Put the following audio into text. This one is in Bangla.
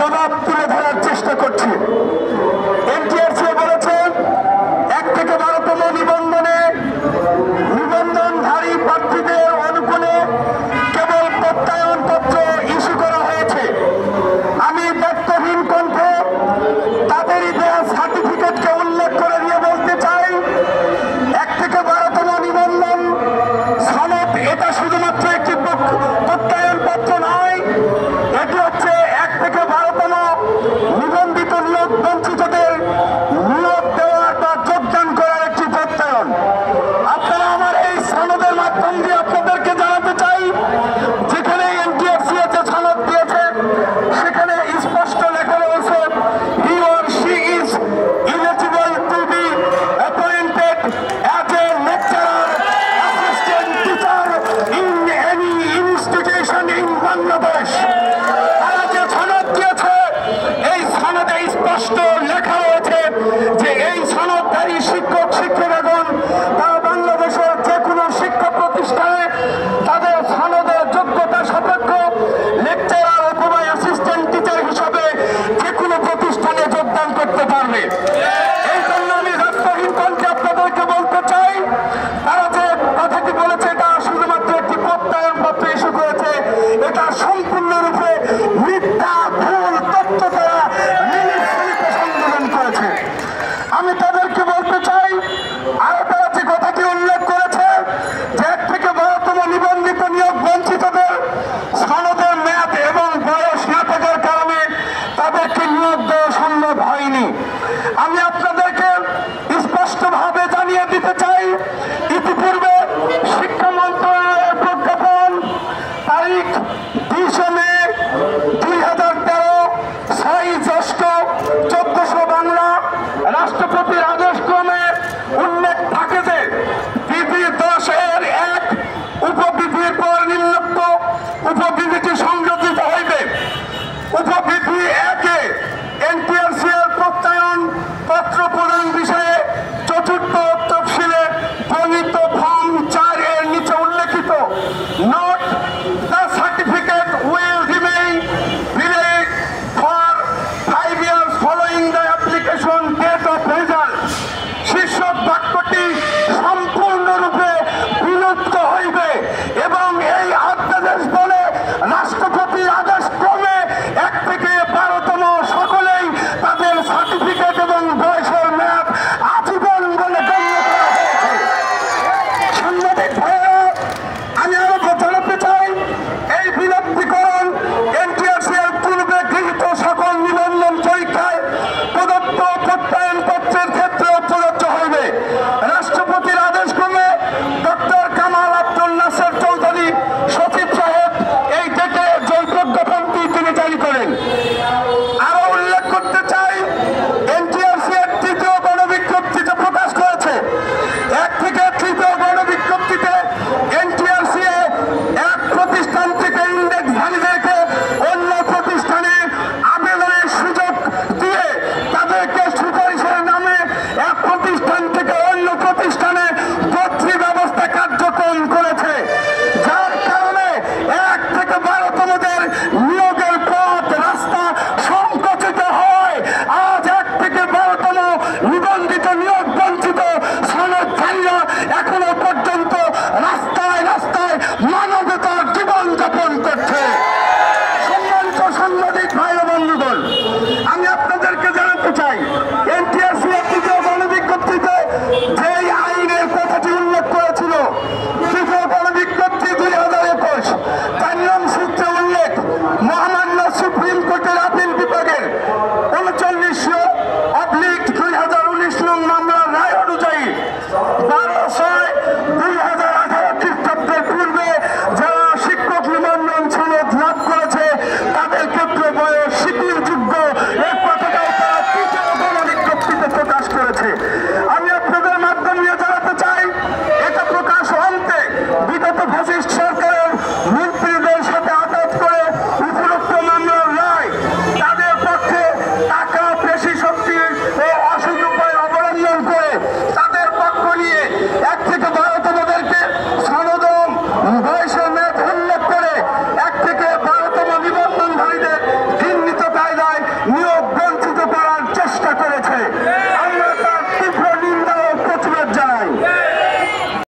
জবাব তুলে ধরার চেষ্টা করছি। এনটিআরসি বলেছে 1 থেকে 12তম নিবন্ধনে নিবন্ধনধারী প্রার্থীদের অনুকূলে কেবল প্রত্যয়ন পত্র ইস্যু করা হয়েছে। আমি দায়িত্বহীন কণ্ঠে তাদেরই দেওয়া সার্টিফিকেটকে উল্লেখ করে দিয়ে বলতে চাই 1 থেকে 12তম নিবন্ধন সনদ এটা শুধুমাত্র একটি প্রত্যয়ন পত্র নয়, এটি হচ্ছে 1 থেকে 12তম নিবন্ধিত নিয়োগ বঞ্চিতদের নিয়োগ দেওয়ার বা যোগদান করার একটি প্রত্যয়ন। আপনারা আমার এই সনদের মাধ্যম দিয়ে আপনাদেরকে জানাতে চাই, যেখানে এনটিআরসি যে সনদ দিয়েছে সেখানে স্পষ্ট লেখা রয়েছে he or she is eligible to be appointed as a lecturer, assistant teacher in any institution in Bangladesh। তারা যে সনদ দিয়েছে এই সনদে স্পষ্ট লেখা রয়েছে যে এই সনদধারী শিক্ষক শিক্ষিকাগণ তারা বাংলাদেশের যে কোনো শিক্ষা প্রতিষ্ঠানে তাদের সনদের যোগ্যতা সাপেক্ষ লেকচারার অথবা অ্যাসিস্ট্যান্ট টিচার হিসাবে যে কোনো প্রতিষ্ঠানে যোগদান করতে পারবে। এই জন্য আমি দায়িত্বহীন কণ্ঠে আপনাদেরকে বলতে চাই, তারা যে কথাটি বলেছে এটা শুধুমাত্র একটি প্রত্যয়ন পত্র ইস্যু করেছে, এটা সম্পূর্ণরূপে মিথ্যা ভুল তথ্য তারা সংযোজন করেছে। আমি তাদেরকে বলতে চাই, আরো তারা যে কথাটি উল্লেখ করেছে যে 1 থেকে 12তম নিবন্ধিত নিয়োগ বঞ্চিতদের সনদের মেয়াদ এবং বয়স না থাকার কারণে তাদেরকে নিয়োগ দেওয়া সম্ভব হয়নি। আমি আপনাদেরকে স্পষ্টভাবে জানিয়ে দিতে চাই, ইতিপূর্বে শিক্ষা মন্ত্রণালয়ের প্রজ্ঞাপন তারিখ 20 মে 2013 6 জ্যৈষ্ঠ 1400 বাংলা রাষ্ট্রপতির আদেশ ক্রমে উল্লেখ থাকে যে বিধি 10-1 উপবিধির পর নিম্নোক্ত উপবিধিটি সংযোজিত হইবে। উপবিধি 1-এ এনটিআরসি এর প্রত্যয়ন পত্র প্রদান বিষয়ে 4র্থ তফসিলে বর্ণিত ফর্ম 4 এর নিচে উল্লেখিত note the certificate will remain valid for 5 years following the application date of result শীর্ষক বাক্যটি সম্পূর্ণরূপে বিলুপ্ত হইবে এবং এই অধ্যাদেশ বলে রাষ্ট্রপতির আদেশ ক্রমে 1 থেকে 12তম সকলেই তাদের সার্টিফিকেট এবং বয়সের মেয়াদ আজীবন বলে গণ্য করা হয়েছে। সাংবাদিক ভাইয়েরা, আমি আরো জানাতে চাই, এই বিলুপ্তিকরণ এনটিআরসি এর পূর্বে গৃহীত সকল নিবন্ধন পরীক্ষায় প্রদত্ত প্রত্যয়ন পত্রের ক্ষেত্রেও প্রযোজ্য হইবে। রাষ্ট্রপতির আদেশ ক্রমে ডক্টর কামাল আব্দুল নাসের চৌধুরী সচিব সাহেব এই থেকে যে প্রজ্ঞাপনটি তিনি জারি করেন।